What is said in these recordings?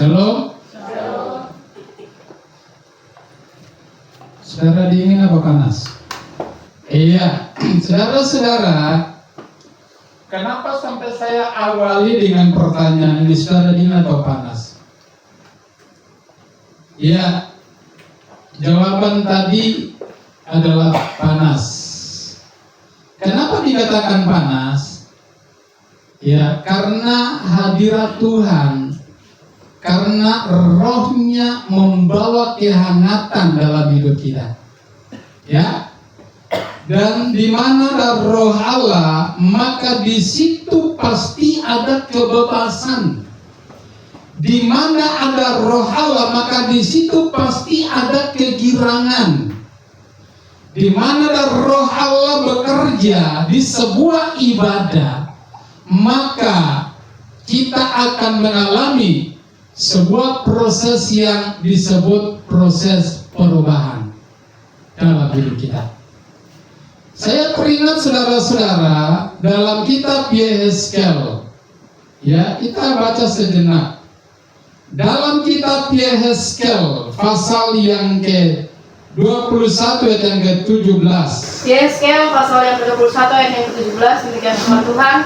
Shalom. Saudara dingin apa panas? Iya, saudara-saudara, kenapa sampai saya awali dengan pertanyaan ini, saudara dingin atau panas? Iya, jawaban tadi adalah panas. Kenapa dikatakan panas? Ya, karena hadirat Tuhan, karena rohnya membawa kehangatan dalam hidup kita. Ya. Dan di mana ada roh Allah, maka di situ pasti ada kebebasan. Di mana ada roh Allah, maka di situ pasti ada kegirangan. Di mana ada roh Allah bekerja di sebuah ibadah, maka kita akan mengalami sebuah proses yang disebut proses perubahan dalam hidup kita. Saya teringat saudara-saudara dalam kitab Yehezkel. Ya, kita baca sejenak. Dalam kitab Yehezkel pasal yang ke-21 ayat yang ke-17. Yehezkel pasal yang ke-21 ayat yang ke-17, demikian firman Tuhan.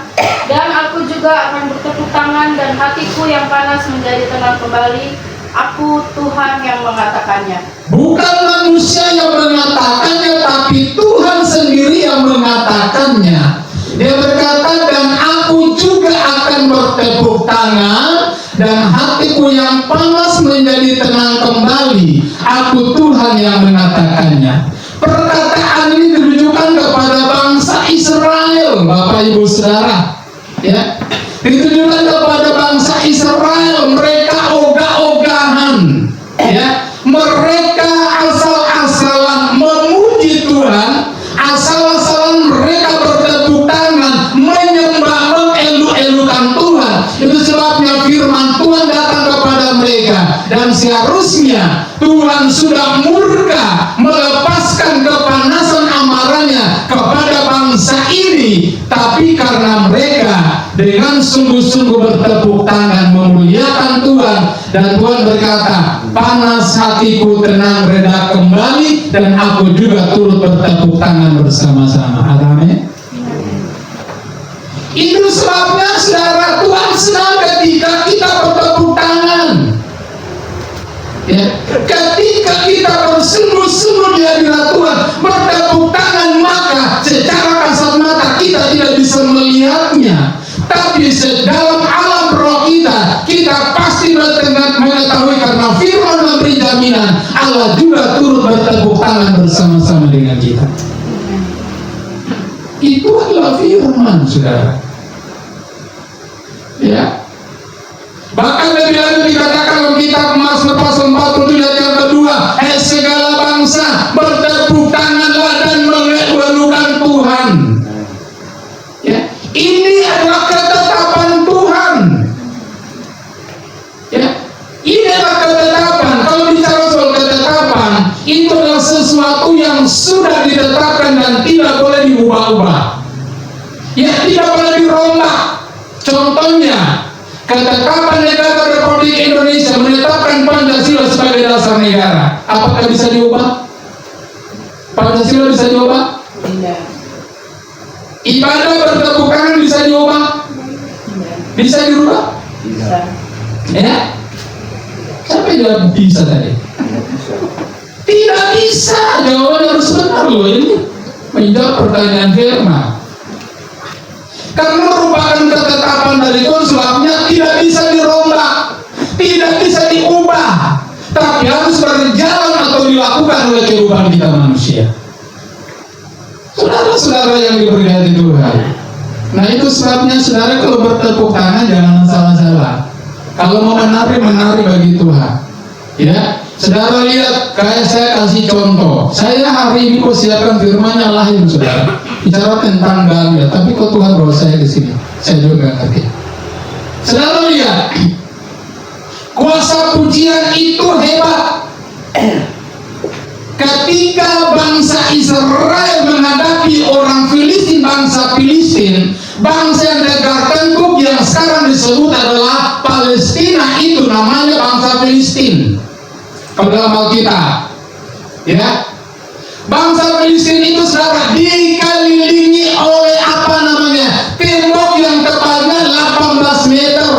Dan aku juga akan bertepuk tangan dan hatiku yang panas menjadi tenang kembali. Aku Tuhan yang mengatakannya. Bukan manusia yang mengatakannya, tapi Tuhan sendiri yang mengatakannya. Dia berkata, dan aku juga akan bertepuk tangan dan hatiku yang panas menjadi tenang kembali. Aku Tuhan yang mengatakannya. Perkataan ini ditujukan kepada bangsa Israel, Bapak Ibu Saudara. Ya, ditujukan kepada bangsa Israel. Mereka ogah-ogahan, ya, mereka asal-asalan memuji Tuhan, asal-asalan mereka bertepuk tangan, menyembah, mengeluk-elukan Tuhan. Itu sebabnya firman Tuhan datang kepada mereka, dan seharusnya Tuhan sudah murka melepaskan kepanasan amarahnya kepada bangsa ini, tapi karena mereka dengan sungguh-sungguh bertepuk tangan memuliakan Tuhan, dan Tuhan berkata, panas hatiku tenang reda kembali, dan aku juga turut bertepuk tangan bersama-sama. Amin. Itu sebabnya saudara, Tuhan senang ketika kita bertepuk tangan. Ya, ketika kita bersungguh-sungguh di hadirat Tuhan, bertepuk tangan, maka secara kasat mata kita tidak bisa melihatnya, tapi sedalam alam roh kita pasti mengetahui, karena firman memberi jaminan, Allah juga turut bertepuk tangan bersama-sama dengan kita. Itu adalah firman, saudara. Ya. Bahkan lebih lanjut dikatakan dalam kitab Mazmur pasal 47 ayat yang kedua, segala bangsa bertepuk tanganlah dan mengeluhkan Tuhan. Ya, ini adalah ketetapan Tuhan. Ya, ini adalah ketetapan. Kalau bicara soal ketetapan, itu adalah sesuatu yang sudah ditetapkan dan tidak boleh diubah-ubah. Ya, tidak boleh dirombak. Contohnya, ketetapan negara Republik Indonesia menetapkan Pancasila sebagai dasar negara. Apakah bisa diubah? Pancasila bisa diubah? Tidak. Ibadah bertepuk tangan bisa diubah? Tidak. Bisa dirubah? Bisa. Ya? Siapa yang jawab bisa tadi? Tidak bisa. Jawabannya harus benar loh ini. Menjawab pertanyaan firman. Karena merupakan ketetapan dari Tuhan, sebabnya tidak bisa dirombak, tidak bisa diubah, tapi harus berjalan atau dilakukan oleh kehidupan kita manusia. Saudara-saudara yang diberkati Tuhan, nah itu sebabnya saudara kalau bertepuk tangan jangan salah-salah. Kalau mau menari bagi Tuhan. Ya, saudara lihat, kayak saya kasih contoh. Saya hari ini kok siapkan firman-Nya lahir, saudara. Bicara tentang Galiat, tapi kok Tuhan bawa saya ke sini? Saya juga ngerti. Saudara lihat, kuasa pujian itu hebat. Ketika bangsa Israel menghadapi orang Filistin, bangsa Filistin, Bangsa yang negara tengkuk yang sekarang disebut adalah Palestina itu namanya bangsa Filistin. Kalau dalam Alkitab, ya, bangsa Filistin itu saudara dikelilingi oleh apa namanya tembok yang tebalnya 18 meter.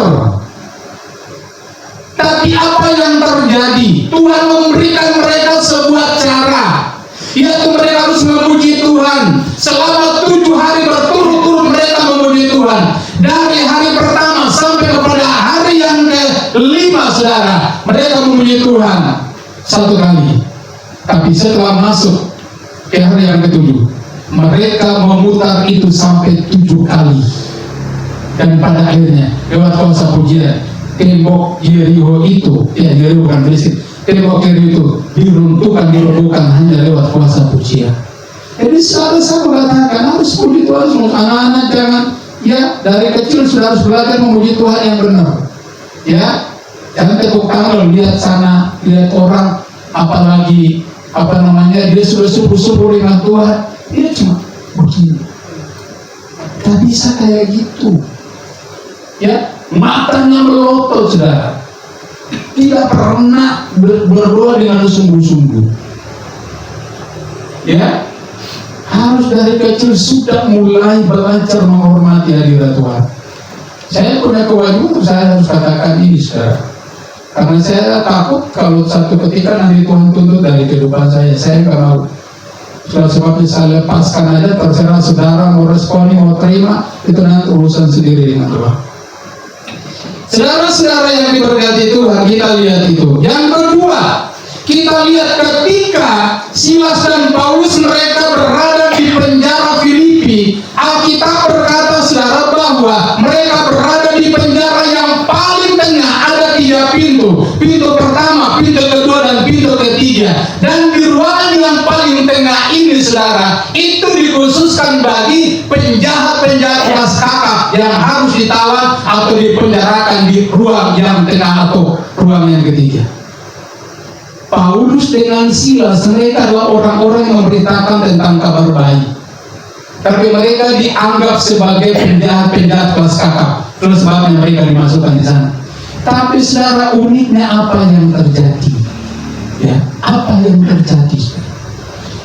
Tapi apa yang terjadi? Tuhan memberikan mereka sebuah cara, yaitu mereka harus memuji Tuhan. Selama 7 hari berturut-turut mereka memuji Tuhan. Dari hari pertama sampai kepada hari yang ke-5, saudara, mereka memuji Tuhan 1 kali. Tapi setelah masuk ke hari yang ke-7, mereka memutar itu sampai 7 kali. Dan pada akhirnya lewat kuasa pujian, tembok Yeriko itu, ya Yeriko bukan Filistin, tembok Yeriko itu diruntuhkan, dirobohkan hanya lewat kuasa pujian. Jadi selalu saya mengatakan harus puji Tuhan semua. Anak-anak jangan, ya, dari kecil sudah harus belajar memuji Tuhan yang benar. Ya, jangan tepuk tangan lihat sana, lihat orang, apalagi apa namanya dia sudah subuh-subuh dengan Tuhan, dia cuma begini. Tak bisa kayak gitu. Ya, matanya melotot, saudara. Tidak pernah berdoa dengan sungguh-sungguh. Ya, harus dari kecil sudah mulai belajar menghormati hadirat Tuhan. Saya punya kewajiban, saya harus katakan ini, saudara. Karena saya takut kalau satu ketika nanti Tuhan tuntut dari kehidupan saya nggak mau. Sudah sebabnya saya lepaskan aja, terserah saudara mau responi, mau terima, itu nanti urusan sendiri dengan Tuhan. Saudara-saudara yang diberkati Tuhan, kita lihat itu. Yang kedua, kita lihat ketika Silas dan Paulus mereka berada di penjara Filipi, Alkitab berkata saudara bahwa mereka berada di penjara yang paling tengah. Ada 3 pintu. Pintu pertama, pintu kedua, dan pintu ketiga. Dan di ruangan yang paling tengah ini saudara, itu dikhususkan bagi penjahat-penjahat kelas kakap yang harus ditawan atau dipenjarakan di ruang yang tengah atau ruang yang ketiga. Paulus dengan Silas, mereka adalah orang-orang yang memberitakan tentang kabar baik. Tapi mereka dianggap sebagai penjahat-penjahat kelas kakap. Terus sebabnya mereka dimasukkan di sana. Tapi secara uniknya apa yang terjadi? Ya, apa yang terjadi?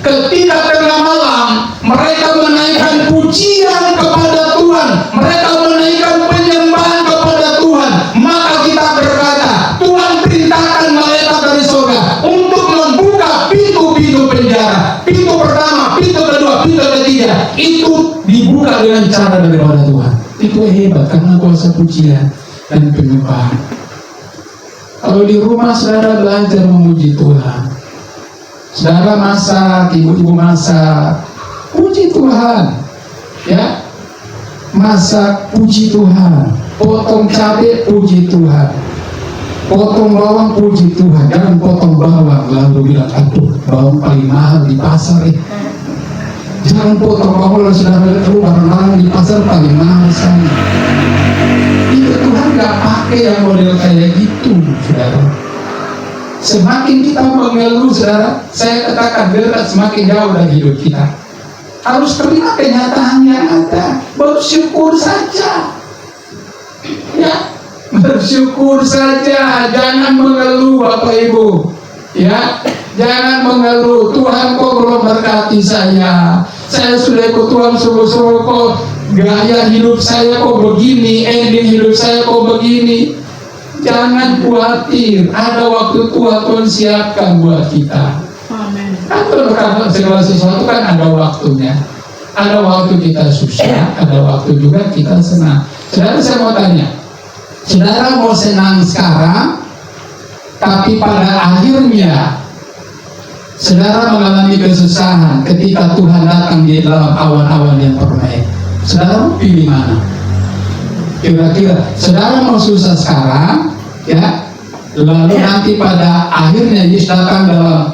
Ketika tengah malam mereka menaikkan pujian kepada Tuhan, mereka menaikkan penyembahan kepada Tuhan, maka kita berkata, Tuhan perintahkan malaikat dari surga untuk membuka pintu-pintu penjara. Pintu pertama, pintu kedua, pintu ketiga, itu dibuka dengan cara daripada Tuhan. Itu hebat karena kuasa pujian dan penyembahan. Kalau di rumah saudara belajar memuji Tuhan, saudara masak, ibu-ibu masak, puji Tuhan, ya, masak, puji Tuhan, potong cabai, puji Tuhan, potong bawang, puji Tuhan. Jangan potong bawang lalu bilang, aduh, bawang paling mahal di pasar ya. Jangan potong bawang lalu saudara keluar barang di pasar paling mahal sana. Itu Tuhan gak pakai yang model kayak gitu, saudara. Semakin kita mengeluh, saudara, saya katakan berat semakin jauh dari hidup kita. Harus terima kenyataan yang ada, bersyukur saja. Ya, bersyukur saja, jangan mengeluh Bapak Ibu. Ya, jangan mengeluh, Tuhan kok belum berkati saya sudah ikut Tuhan sungguh-sungguh kok gaya hidup saya kok begini, ending hidup saya kok begini. Jangan khawatir, ada waktu Tuhan siapkan buat kita. Amin. Karena segala sesuatu kan ada waktunya. Ada waktu kita susah, ada waktu juga kita senang. Saudara, saya mau tanya, saudara mau senang sekarang, tapi pada akhirnya saudara mengalami kesusahan ketika Tuhan datang di dalam awan-awan yang permai. Saudara mau pilih mana? Kira-kira saudara mau susah sekarang, ya, lalu nanti pada akhirnya Yesus datang dalam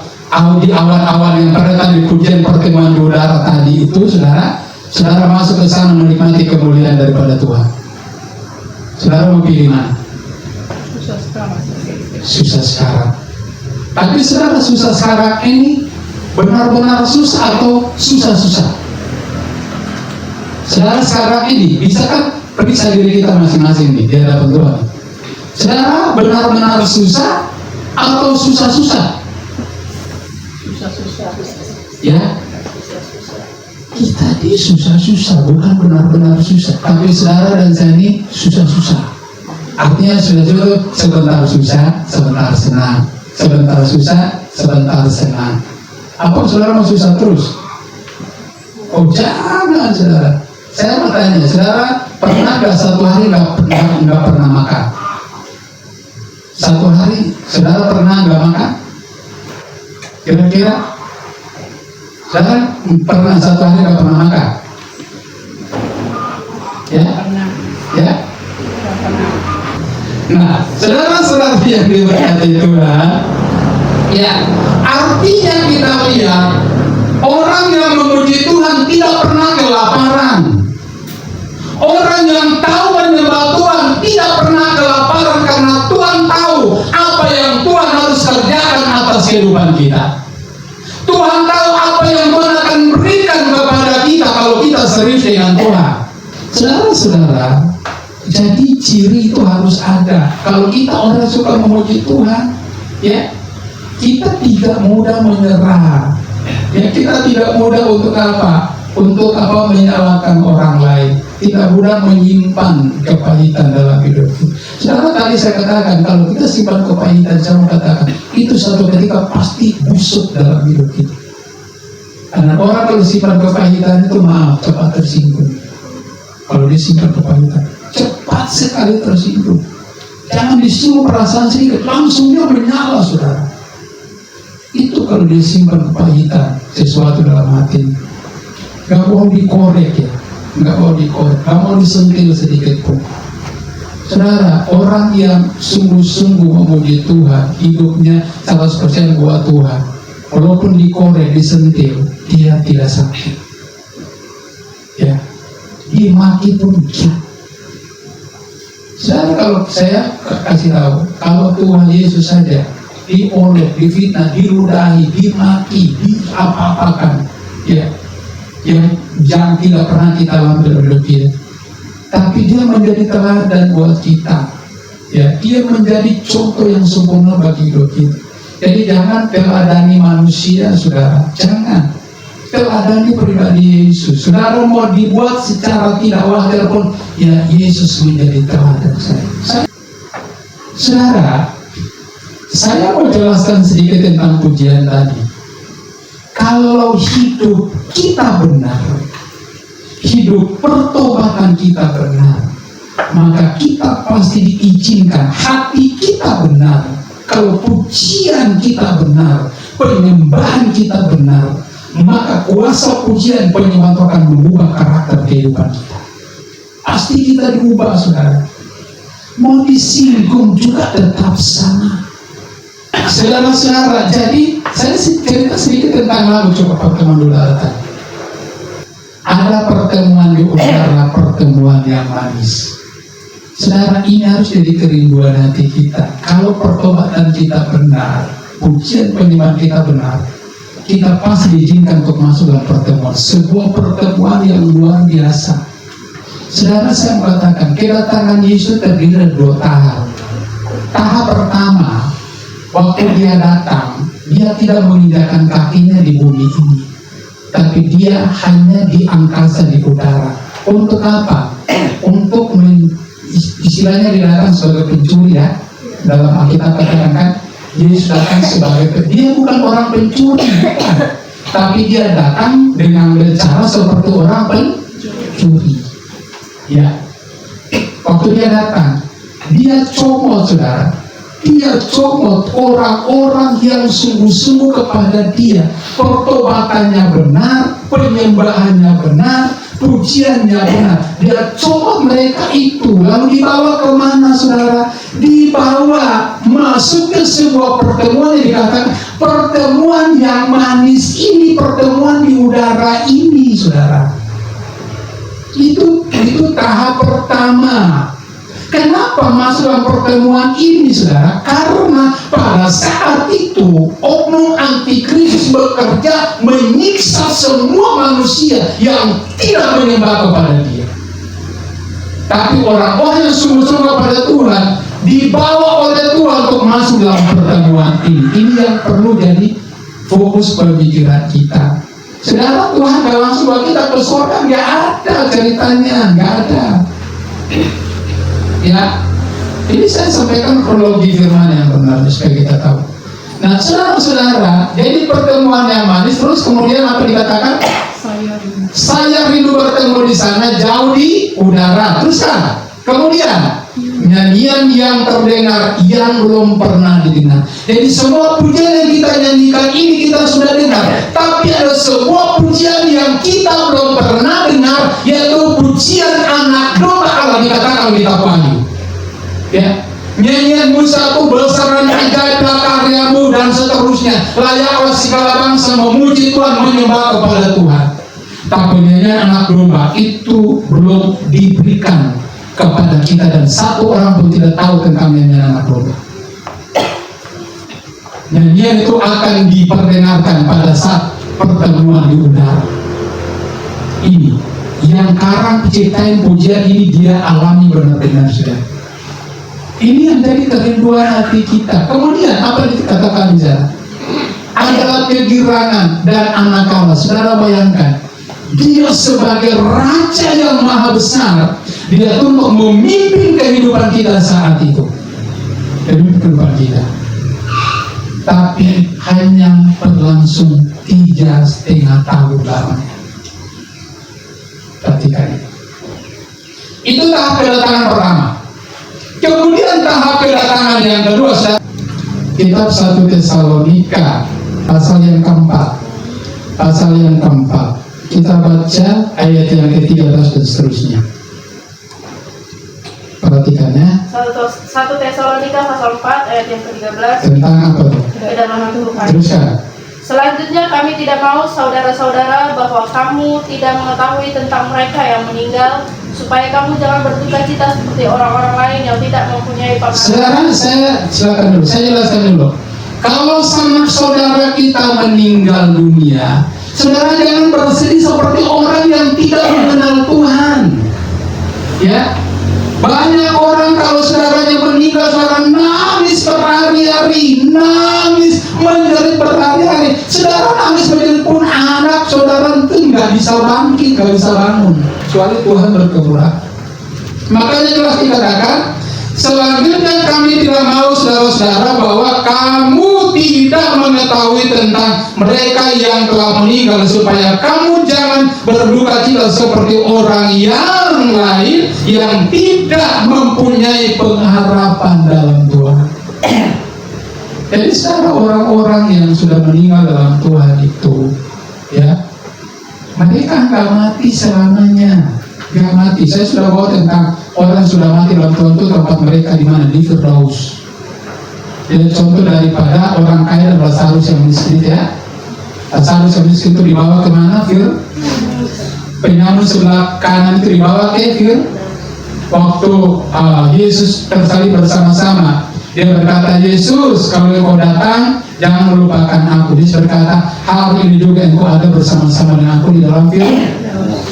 di awan-awan yang pada tadi pujian pertemuan di udara tadi itu, saudara masuk ke sana menikmati kemuliaan daripada Tuhan. Saudara mau pilih mana? Susah sekarang. Tapi saudara, susah sekarang ini benar-benar susah atau susah-susah? Saudara sekarang ini, bisa kan periksa diri kita masing-masing nih di hadapan Tuhan. Saudara benar-benar susah atau susah-susah? Susah-susah. Ya, kita ini susah-susah, bukan benar-benar susah. Tapi saudara dan saya ini susah-susah. Artinya sudah sebentar susah, sebentar senang. Sebentar susah, sebentar senang. Apa saudara mau susah terus? Oh jangan saudara. Saya mau tanya, saudara pernah nggak satu hari nggak pernah makan? Satu hari saudara pernah nggak makan? Kira-kira saudara pernah satu hari nggak pernah makan? Ya? Ya? Nah, saudara-saudara yang diberkati Tuhan, ya, artinya kita lihat orang yang memuji Tuhan tidak pernah kelaparan. Orang yang tahu menyembah Tuhan tidak pernah kelaparan karena Tuhan tahu apa yang Tuhan harus kerjakan atas kehidupan kita. Tuhan tahu apa yang Tuhan akan berikan kepada kita kalau kita serius dengan Tuhan. Saudara-saudara, jadi ciri itu harus ada. Kalau kita orang suka memuji Tuhan, ya, kita tidak mudah menyerah. Ya, kita tidak mudah untuk apa? Untuk apa menyalahkan orang lain. Tidak mudah menyimpan kepahitan dalam hidup. Saudara, tadi saya katakan kalau kita simpan kepahitan, saya mau katakan itu satu ketika pasti busuk dalam hidup kita. Karena orang kalau simpan kepahitan itu maaf cepat tersinggung. Kalau disimpan kepahitan cepat sekali tersinggung. Jangan disuruh perasaan sedikit langsung dia menyala, saudara. Itu kalau disimpan kepahitan sesuatu dalam hati. Gak mau dikorek ya, gak mau dikorek, gak mau disentil sedikit pun. Saudara, orang yang sungguh-sungguh memuji Tuhan, hidupnya 100% buat Tuhan. Walaupun dikorek, disentil, dia tidak sakit. Ya, dimaki pun dia. Saudara, kalau saya kasih tahu, kalau Tuhan Yesus saja diolok, difitnah, diludahi, dimaki, diapa-apakan, ya, yang tidak pernah kita lakukan dalam hidup kita, tapi dia menjadi teladan buat kita. Ya, dia menjadi contoh yang sempurna bagi hidup kita. Jadi jangan teladani manusia, saudara. Jangan teladani pribadi Yesus. Saudara mau dibuat secara tidak wajar pun, ya Yesus menjadi teladan saya. Saudara, saya mau jelaskan sedikit tentang pujian tadi. Kalau hidup kita benar, hidup pertobatan kita benar, maka kita pasti diizinkan. Hati kita benar, kalau pujian kita benar, penyembahan kita benar, maka kuasa pujian penyembahan akan mengubah karakter kehidupan kita. Pasti kita diubah, saudara. Mau disinggung juga tetap sama. Saudara-saudara, jadi saya cerita sedikit tentang lalu, coba pertemuan dulu tadi. Ada pertemuan di udara, pertemuan yang manis. Saudara, ini harus jadi kerinduan hati kita. Kalau pertobatan kita benar, pujian penyembahan kita benar, kita pasti diizinkan untuk masuk dalam pertemuan. Sebuah pertemuan yang luar biasa. Saudara, saya mengatakan kedatangan Yesus terdiri dari 2 tahap. Tahap pertama, waktu dia datang, dia tidak menginjakkan kakinya di bumi ini, tapi dia hanya di angkasa, di udara. Untuk apa? Untuk istilahnya dia datang sebagai pencuri, ya. Dalam Alkitab katakan Yesus datang sebagai dia bukan orang pencuri, bukan. Tapi dia datang dengan cara seperti orang pencuri. Ya, waktu dia datang, dia comot, saudara. Dia comot orang-orang yang sungguh-sungguh kepada dia. Pertobatannya benar, penyembahannya benar, pujiannya benar. Dia comot mereka itu, lalu dibawa kemana, saudara? Dibawa masuk ke sebuah pertemuan yang dikatakan pertemuan yang manis ini, pertemuan di udara ini, saudara. Itu tahap pertama. Kenapa masuk dalam pertemuan ini, saudara? Karena pada saat itu oknum antikristus bekerja menyiksa semua manusia yang tidak menyembah kepada Dia. Tapi orang-orang yang sungguh-sungguh kepada Tuhan dibawa oleh Tuhan untuk masuk dalam pertemuan ini. Ini yang perlu jadi fokus pemikiran kita. Saudara, Tuhan gak langsung bawa kita ke surga, gak ada ceritanya, gak ada. Ya, ini saya sampaikan kronologi firman yang benar supaya kita tahu. Nah, saudara-saudara, jadi pertemuan yang manis, terus kemudian apa dikatakan? Saya rindu bertemu di sana, jauh di udara. Terus kan? Kemudian nyanyian yang terdengar yang belum pernah didengar. Jadi semua pujian yang kita nyanyikan ini kita sudah dengar. Tapi ada sebuah pujian yang kita belum pernah dengar, yaitu pujian anak domba Allah, dikatakan di kitab Wahyu. Ya, nyanyian Musa itu besaran ajaib karyamu dan seterusnya. Layaklah segala bangsa memuji Tuhan, menyembah kepada Tuhan. Tapi nyanyian anak domba itu belum diberikan kepada kita, dan satu orang pun tidak tahu tentang nyanyian anak domba. Nyanyian itu akan diperdengarkan pada saat pertemuan di udara. Ini yang karang penciptain pujian ini dia alami benar-benar, sudah. Ini yang jadi kerinduan hati kita. Kemudian apa yang dikatakan di sana? Adalah kegirangan dan anak Allah. Saudara bayangkan, Dia sebagai Raja yang maha besar, Dia untuk memimpin kehidupan kita saat itu, kehidupan kita. Tapi hanya berlangsung 3,5 tahun lamanya. Perhatikan itu. Itu tahap kedatangan pertama. Kemudian tahap kedatangan yang kedua, kitab 1 Tesalonika pasal yang keempat. Kita baca ayat yang ke-13 dan seterusnya. Perhatikan ya. 1 Tesalonika pasal 4 ayat yang ke-13. Tentang apa tuh? Kedatangan Tuhan. Teruskan. Selanjutnya kami tidak mau saudara-saudara bahwa kamu tidak mengetahui tentang mereka yang meninggal, supaya kamu jangan berduka cita seperti orang-orang lain yang tidak mempunyai pengharapan. Saudara, saya jelaskan dulu. Kalau sanak saudara kita meninggal dunia, saudara jangan bersedih seperti orang yang tidak mengenal Tuhan. Ya, banyak orang kalau saudaranya meninggal, saudara nangis berhari-hari, nangis menjerit berhari-hari. Saudara nangis menjerit pun anak saudara itu nggak bisa bangkit, nggak bisa bangun, kecuali Tuhan berkeburan. Makanya jelas dikatakan, selanjutnya kami tidak mau saudara-saudara bahwa kamu tidak mengetahui tentang mereka yang telah meninggal, supaya kamu jangan berduka cita seperti orang yang lain yang tidak mempunyai pengharapan dalam Tuhan. Jadi secara orang-orang yang sudah meninggal dalam Tuhan itu, ya, mereka nggak mati selamanya, nggak mati. Saya sudah bawa tentang orang yang sudah mati dalam Tuhan itu tempat mereka di mana, di Firdaus. Jadi contoh daripada orang kaya dan Lazarus yang miskin, ya. Lazarus yang miskin itu dibawa kemana, Fir? Penyamun sebelah kanan itu dibawa ke Fir. Waktu Yesus tersalib bersama-sama, dia berkata, Yesus, kalau engkau datang, jangan melupakan aku. Dia berkata, hari ini juga engkau ada bersama-sama dengan aku di dalam Fir.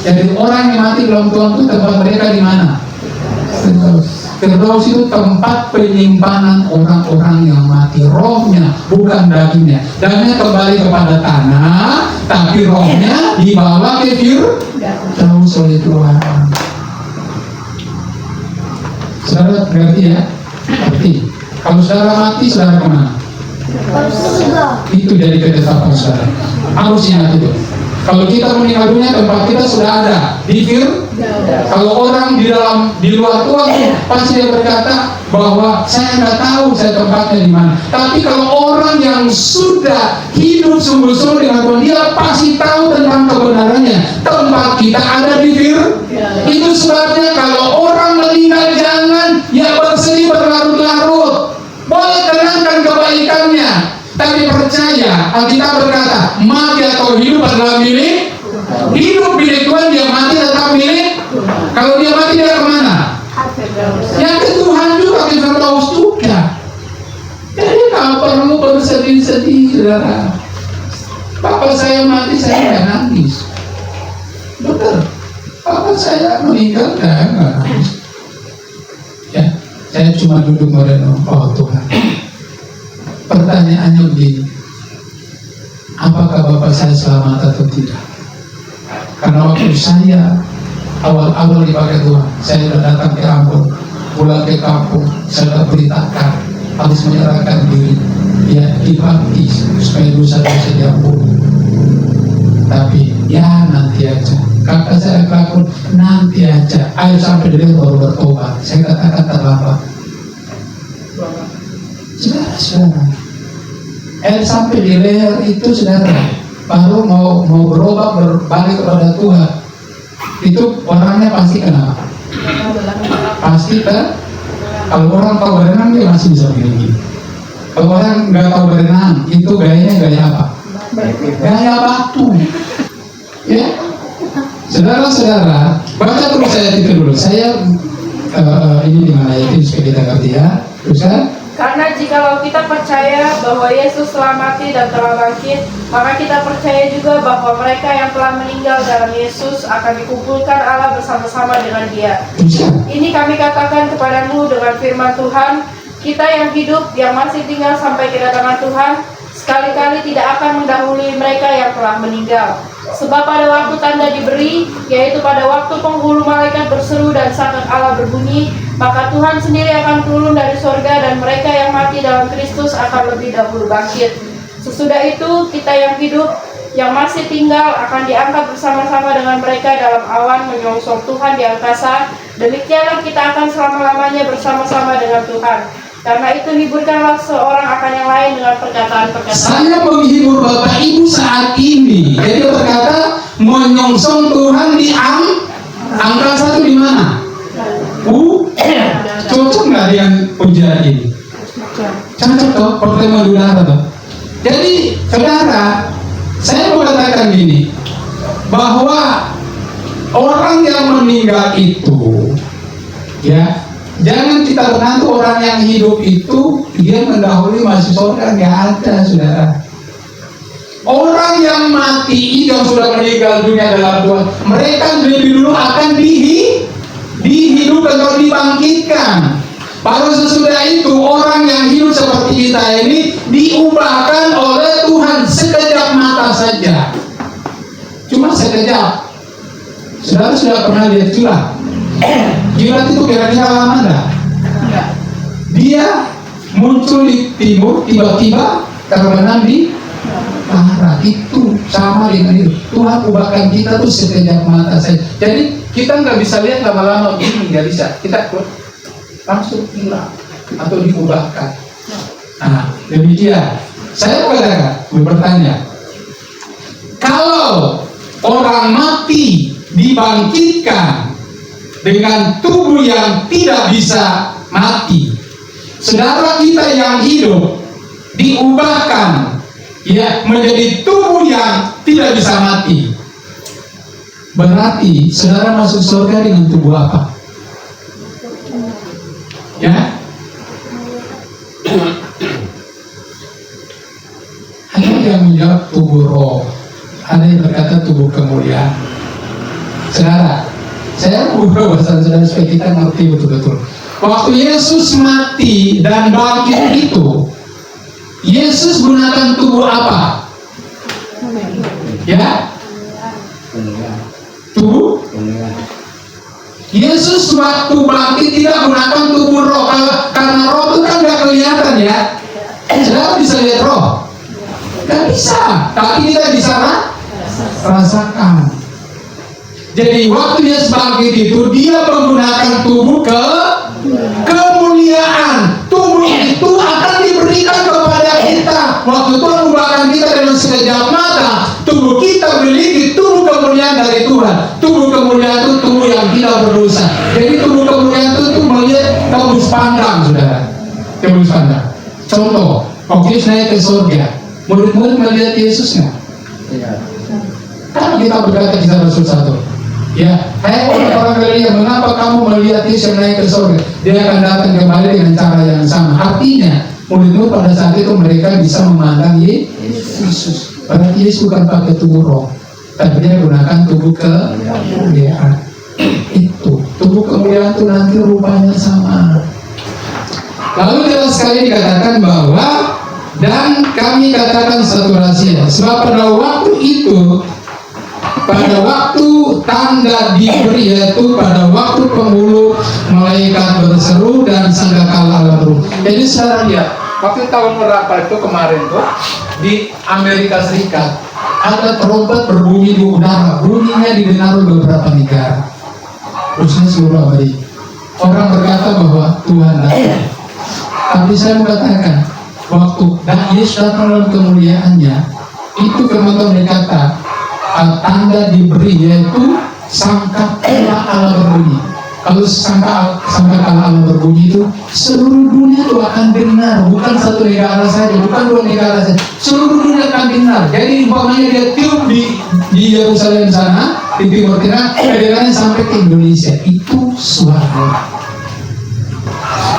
Jadi orang yang mati dalam Tuhan itu tempat mereka di mana? Firdaus itu tempat penyimpanan orang-orang yang mati, rohnya, bukan dagingnya. Dagingnya kembali kepada tanah, tapi rohnya dibawa ke Firdaus oleh Tuhan. Saudara berarti ya, berarti kalau saudara mati, saudara kemana? Itu jadi ketetapan saudara. Harus ingat itu. Kalau kita meninggal dunia, tempat kita sudah ada di Fir. Kalau orang di luar Tuhan, pasti dia berkata bahwa saya nggak tahu saya tempatnya di mana. Tapi kalau orang yang sudah hidup sungguh-sungguh dengan Tuhan, dia pasti tahu tentang kebenarannya. Tempat kita ada di Fir. Itu sebabnya kalau orang meninggal, jangan ya bersedih berlarut-larut. Boleh kenangkan kebaikannya, tapi percaya, Alkitab berkata, mati atau hidup adalah milik. Hidup milik Tuhan, dia mati tetap milik. Kalau dia mati, dia kemana? Ya ke Tuhan juga, ke Firdaus juga. Jadi nggak perlu bersedih-sedih, saudara. Bapak saya mati saya nggak nangis. Dokter, apa saya meninggal nggak nangis? Ya, saya cuma duduk merenung. Oh Tuhan, pertanyaannya begini, apakah bapak saya selamat atau tidak? Karena waktu saya awal-awal dipakai Tuhan, saya sudah datang ke Ambon, pulang ke kampung, saya sudah beritakan harus menyerahkan diri, ya dibaptis supaya dosa-dosa diampuni. Tapi ya nanti aja, kata saya kakun nanti aja, ayo sampai di leher baru bertobat. Saya katakan terlambat. Saudara, ayo sampai di leher itu saudara, baru mau berubah berbalik kepada Tuhan. Itu orangnya pasti kenapa? Pasti kan? Kalau orang tahu berenang dia masih bisa begini. Kalau orang nggak tahu berenang, itu gayanya gaya apa? Gaya batu. Ya, saudara-saudara, baca terus saya itu dulu. Saya ini di mana itu supaya kita ngerti ya. Terus kan? Karena jikalau kita percaya bahwa Yesus telah mati dan telah bangkit, maka kita percaya juga bahwa mereka yang telah meninggal dalam Yesus akan dikumpulkan Allah bersama-sama dengan Dia. Ini kami katakan kepadamu dengan firman Tuhan, kita yang hidup, yang masih tinggal sampai kedatangan Tuhan, sekali-kali tidak akan mendahului mereka yang telah meninggal. Sebab pada waktu tanda diberi, yaitu pada waktu penghulu malaikat berseru dan sangkak Allah berbunyi, maka Tuhan sendiri akan turun dari sorga dan mereka yang mati dalam Kristus akan lebih dahulu bangkit. Sesudah itu kita yang hidup, yang masih tinggal akan diangkat bersama-sama dengan mereka dalam awan menyongsong Tuhan di angkasa. Demikianlah kita akan selama-lamanya bersama-sama dengan Tuhan. Karena itu hiburkanlah seorang akan yang lain dengan perkataan-perkataan. Saya menghibur Bapak Ibu saat ini. Jadi berkata menyongsong Tuhan di angkasa itu di mana? Cocok nggak dengan pujian ini? Cocok toh, pertemuan udara toh. Jadi saudara, saya mau katakan gini, bahwa orang yang meninggal itu, ya, jangan kita menantu orang yang hidup itu dia mendahului masuk surga, nggak ada, saudara. Orang yang mati yang sudah meninggal dunia dalam Tuhan, mereka lebih dulu akan dihidupkan atau dibangkitkan. Baru sesudah itu orang yang hidup seperti kita ini diubahkan oleh Tuhan sekejap mata saja. Cuma sekejap. Saudara sudah pernah lihat Julat? Julat itu kira-kira lama enggak? Dia muncul di timur, tiba-tiba terbenam di barat. Itu sama dengan itu. Tuhan ubahkan kita tuh sekejap mata saja. Jadi kita nggak bisa lihat lama-lama begini, nggak bisa. Kita langsung hilang atau diubahkan. Nah, demikian. Saya bertanya, kalau orang mati dibangkitkan dengan tubuh yang tidak bisa mati, saudara kita yang hidup diubahkan ya menjadi tubuh yang tidak bisa mati. Berarti saudara masuk surga dengan tubuh apa? Ya? Ada yang menjawab tubuh roh, ada yang berkata tubuh kemuliaan. Saudara, saya ubah bahasa saudara supaya kita ngerti betul-betul. Waktu Yesus mati dan bangkit itu, Yesus gunakan tubuh apa? Ya? Tubuh? Yesus waktu bangkit tidak gunakan tubuh roh, karena roh itu kan gak kelihatan ya. Saudara bisa lihat roh? Gak bisa, tapi kita bisa rasakan. Jadi waktu Yesus bangkit itu dia menggunakan tubuh kemuliaan. Tubuh itu akan diberikan kepada kita. Waktu Tuhan ubahkan kita dengan sekejap mata, tubuh kita memiliki tubuh kemuliaan dari Tuhan. Tubuh kemuliaan itu tubuh yang tidak berdosa. Jadi tubuh kemuliaan itu melihat tembus pandang, saudara. Tembus pandang. Contoh, waktu Yesus naik ke surga, murid-murid melihat Yesus nggak? Kan kita berkata kisah Rasul 1. Ya, hai orang-orang Galilea, mengapa kamu melihat Yesus yang naik ke surga? Dia akan datang kembali dengan cara yang sama. Artinya, murid-murid pada saat itu mereka bisa memandang Yesus. Berarti Yesus bukan pakai tubuh roh, tapi dia gunakan tubuh kemuliaan. Itu tubuh kemuliaan itu nanti rupanya sama. Lalu jelas sekali dikatakan bahwa, dan kami katakan satu rahasia, sebab pada waktu itu, pada waktu tanda diberi, yaitu pada waktu penghulu malaikat berseru dan sangkakala Allah berhuni. Jadi sekarang lihat, waktu tahun berapa itu kemarin tuh di Amerika Serikat ada trompet berbunyi di udara, bunyinya didengar oleh beberapa negara, khususnya seluruh abadi. Orang berkata bahwa Tuhan datang. Tapi saya mengatakan, waktu Yesus datang dalam kemuliaannya, itu teman-teman berkata, tanda diberi, yaitu sangkakala Allah berbunyi. Kalau sangkakala Allah berbunyi itu, seluruh dunia itu akan dengar, bukan satu negara saja, bukan dua negara saja, seluruh dunia akan dengar. Jadi umpamanya dia tiup di Yerusalem sana, di Timur Tengah, kedengarannya sampai ke Indonesia. Itu suara.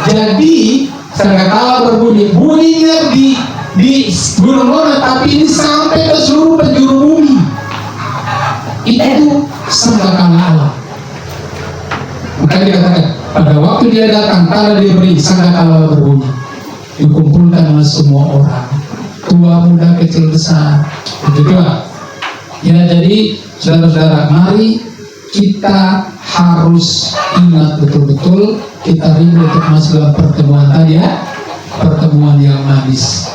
Jadi sangkakala berbunyi, bunyinya di Gunung Lona, tapi ini sampai ke seluruh penjuru bumi. Itu sangkakala Allah. Maka dikatakan pada waktu dia datang, tanda diberi, sangkakala berbunyi, dikumpulkan oleh semua orang, tua muda kecil besar. Begitulah. Ya, jadi saudara-saudara, mari kita harus ingat betul-betul, kita rindu untuk masuk dalam pertemuan tadi ya, pertemuan yang manis.